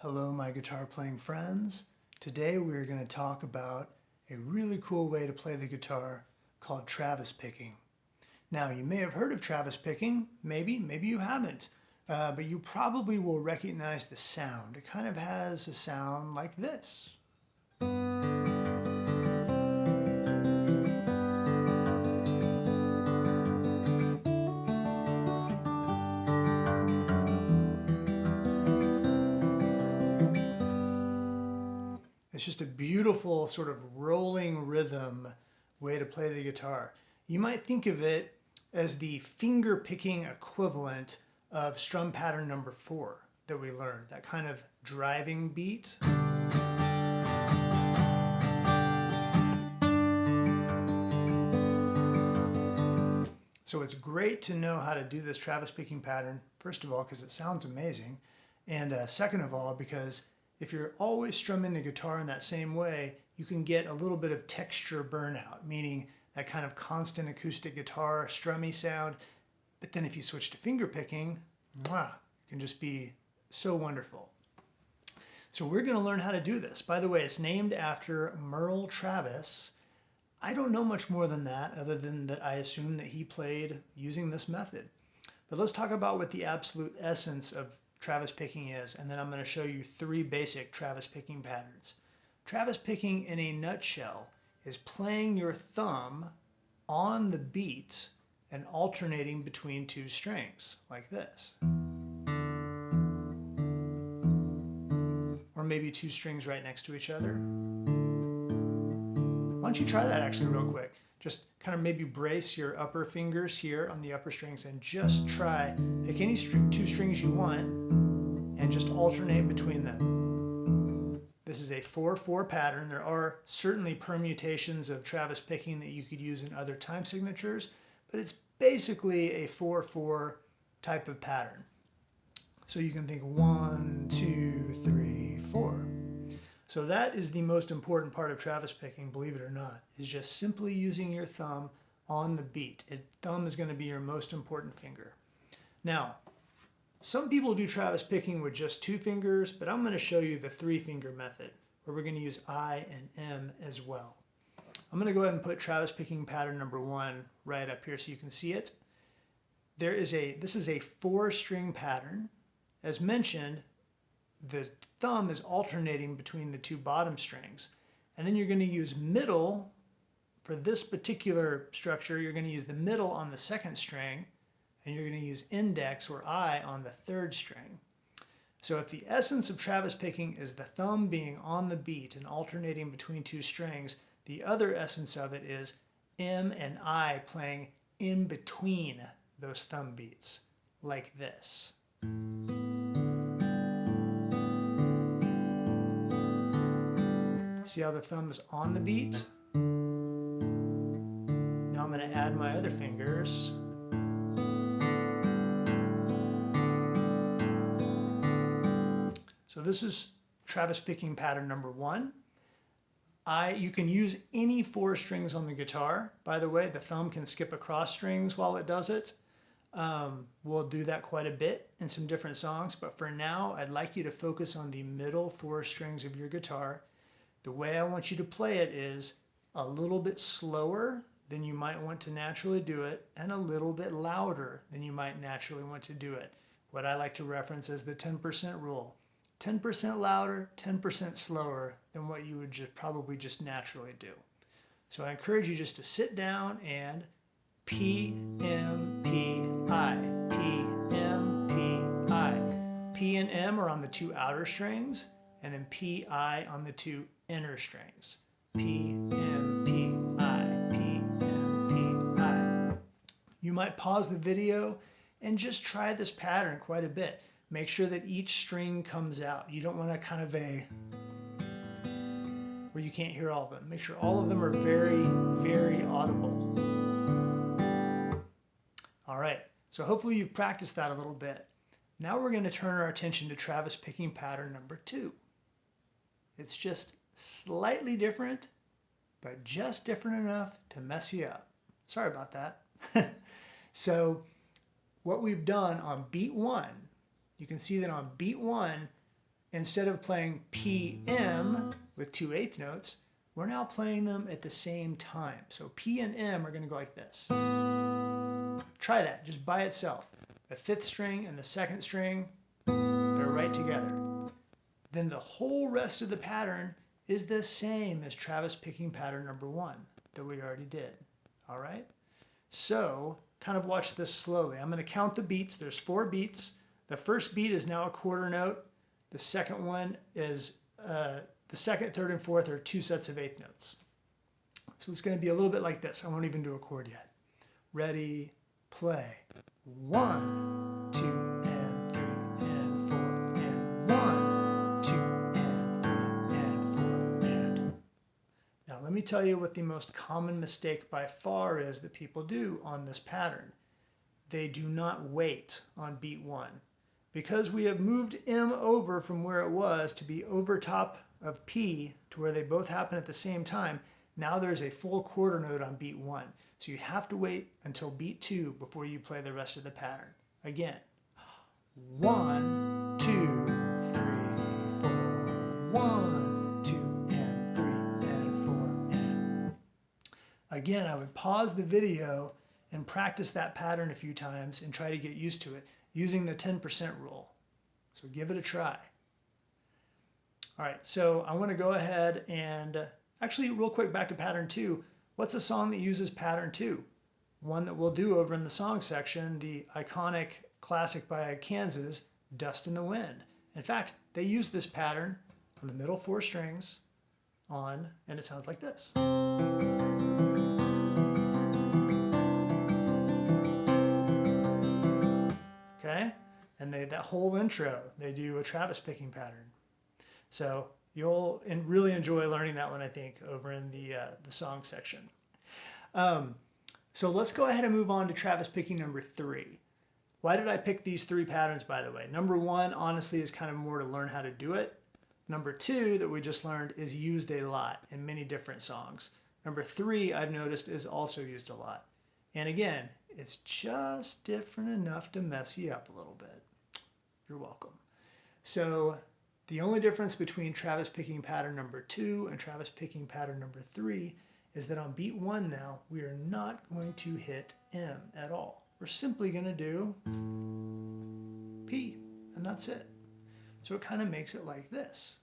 Hello, my guitar playing friends. Today we're going to talk about a really cool way to play the guitar called Travis picking. Now, you may have heard of Travis picking, maybe you haven't, but you probably will recognize the sound. It kind of has a sound like this. It's just a beautiful sort of rolling rhythm way to play the guitar. You might think of it as the finger picking equivalent of strum pattern number 4 that we learned, that kind of driving beat. So it's great to know how to do this Travis picking pattern, first of all, because it sounds amazing, and second of all, because if you're always strumming the guitar in that same way, you can get a little bit of texture burnout, meaning that kind of constant acoustic guitar, strummy sound. But then if you switch to finger picking, it can just be so wonderful. So we're going to learn how to do this. By the way, it's named after Merle Travis. I don't know much more than that, other than that I assume that he played using this method. But let's talk about what the absolute essence of Travis picking is, and then I'm going to show you 3 basic Travis picking patterns. Travis picking in a nutshell is playing your thumb on the beat and alternating between 2 strings, like this. Or maybe 2 strings right next to each other. Why don't you try that actually real quick? Just kind of maybe brace your upper fingers here on the upper strings and just try, pick any 2 strings you want and just alternate between them. This is a 4/4 pattern. There are certainly permutations of Travis picking that you could use in other time signatures, but it's basically a 4/4 type of pattern. So you can think 1, 2, 3, 4. So that is the most important part of Travis picking, believe it or not, is just simply using your thumb on the beat. Thumb is going to be your most important finger. Now, some people do Travis picking with just 2 fingers, but I'm going to show you the 3-finger method, where we're going to use I and M as well. I'm going to go ahead and put Travis picking pattern number 1 right up here so you can see it. This is a 4-string pattern. As mentioned, the thumb is alternating between the 2 bottom strings. And then you're going to use middle. For this particular structure, you're going to use the middle on the 2nd string, and you're going to use index or I on the 3rd string. So if the essence of Travis picking is the thumb being on the beat and alternating between 2 strings, the other essence of it is M and I playing in between those thumb beats, like this. See how the thumb is on the beat? Now I'm going to add my other fingers. So this is Travis picking pattern number 1. You can use any 4 strings on the guitar. By the way, the thumb can skip across strings while it does it. We'll do that quite a bit in some different songs, but for now, I'd like you to focus on the middle 4 strings of your guitar. The way I want you to play it is a little bit slower than you might want to naturally do it, and a little bit louder than you might naturally want to do it. What I like to reference as the 10% rule. 10% louder, 10% slower than what you would probably just naturally do. So I encourage you just to sit down and P, M, P, I, P, M, P, I. P and M are on the 2 outer strings, and then P, I on the 2 inner strings. P, M, P, I, P, M, P, I. You might pause the video and just try this pattern quite a bit. Make sure that each string comes out. You don't want to kind of where you can't hear all of them. Make sure all of them are very, very audible. All right, so hopefully you've practiced that a little bit. Now we're going to turn our attention to Travis picking pattern number 2. It's just slightly different, but just different enough to mess you up. Sorry about that. So what we've done on beat 1, you can see that on beat 1, instead of playing PM with 2/8 notes, we're now playing them at the same time. So P and M are going to go like this. Try that just by itself. The 5th string and the 2nd string, they're right together. Then the whole rest of the pattern is the same as Travis picking pattern number 1 that we already did. All right? So kind of watch this slowly. I'm going to count the beats. There's 4 beats. The first beat is now a quarter note. The second one is the 2nd, 3rd, and 4th are 2 sets of 8th notes. So it's going to be a little bit like this. I won't even do a chord yet. Ready, play. 1, 2, and 3, and 4, and 1, 2, and 3, and 4, and. Now let me tell you what the most common mistake by far is that people do on this pattern. They do not wait on beat 1. Because we have moved M over from where it was to be over top of P to where they both happen at the same time, now there's a full quarter note on beat 1. So you have to wait until beat 2 before you play the rest of the pattern. Again, 1, 2, 3, 4, 1, 2, and 3, and 4, and. Again, I would pause the video and practice that pattern a few times and try to get used to it using the 10% rule. So give it a try. All right, so I want to go ahead and actually real quick back to pattern 2. What's a song that uses pattern 2? One that we'll do over in the song section, the iconic classic by Kansas, Dust in the Wind. In fact, they use this pattern on the middle 4 strings on, and it sounds like this. Okay, and that whole intro, they do a Travis picking pattern. So you'll really enjoy learning that one, I think, over in the song section. So let's go ahead and move on to Travis picking number 3. Why did I pick these 3 patterns, by the way? Number 1, honestly, is kind of more to learn how to do it. Number 2, that we just learned, is used a lot in many different songs. Number 3, I've noticed, is also used a lot. And again, it's just different enough to mess you up a little bit. You're welcome. So the only difference between Travis picking pattern number 2 and Travis picking pattern number 3 is that on beat 1 now, we are not going to hit M at all. We're simply going to do P, and that's it. So it kind of makes it like this.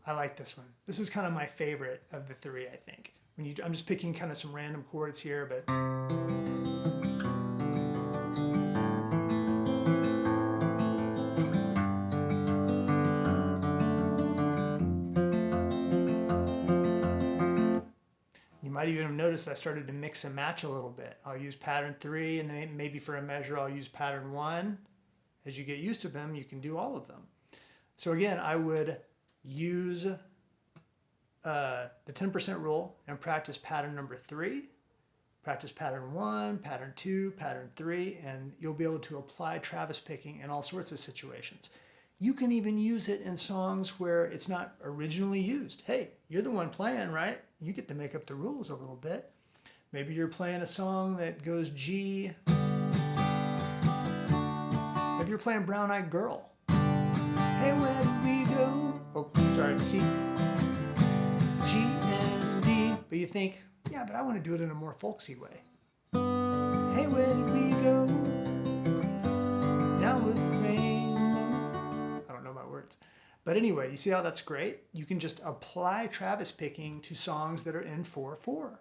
I like this one. This is kind of my favorite of the 3, I think. I'm just picking kind of some random chords here, but you might even have noticed I started to mix and match a little bit. I'll use pattern 3, and then maybe for a measure I'll use pattern 1. As you get used to them, you can do all of them. So again, I would use the 10% rule and practice pattern number 3, practice pattern 1, pattern 2, pattern 3, and you'll be able to apply Travis picking in all sorts of situations. You can even use it in songs where it's not originally used. Hey, you're the one playing, right? You get to make up the rules a little bit. Maybe you're playing a song that goes G. Maybe you're playing Brown Eyed Girl. Hey, where did we go? Oh, sorry, C, G, and D. But you think, yeah, but I want to do it in a more folksy way. Hey, where did we go? Down with the rain. I don't know my words. But anyway, you see how that's great? You can just apply Travis picking to songs that are in 4/4.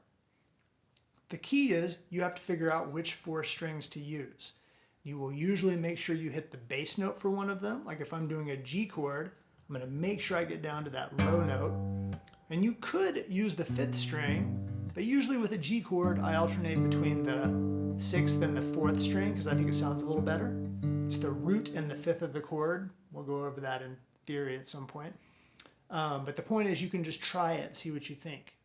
The key is you have to figure out which 4 strings to use. You will usually make sure you hit the bass note for one of them. Like if I'm doing a G chord, I'm going to make sure I get down to that low note. And you could use the 5th string, but usually with a G chord, I alternate between the 6th and the 4th string because I think it sounds a little better. It's the root and the 5th of the chord. We'll go over that in theory at some point. But the point is you can just try it and see what you think.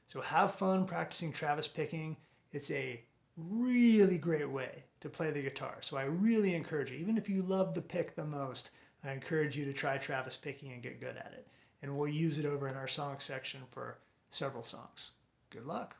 So have fun practicing Travis picking. It's a really great way to play the guitar. So I really encourage you, even if you love the pick the most, I encourage you to try Travis picking and get good at it. And we'll use it over in our song section for several songs. Good luck.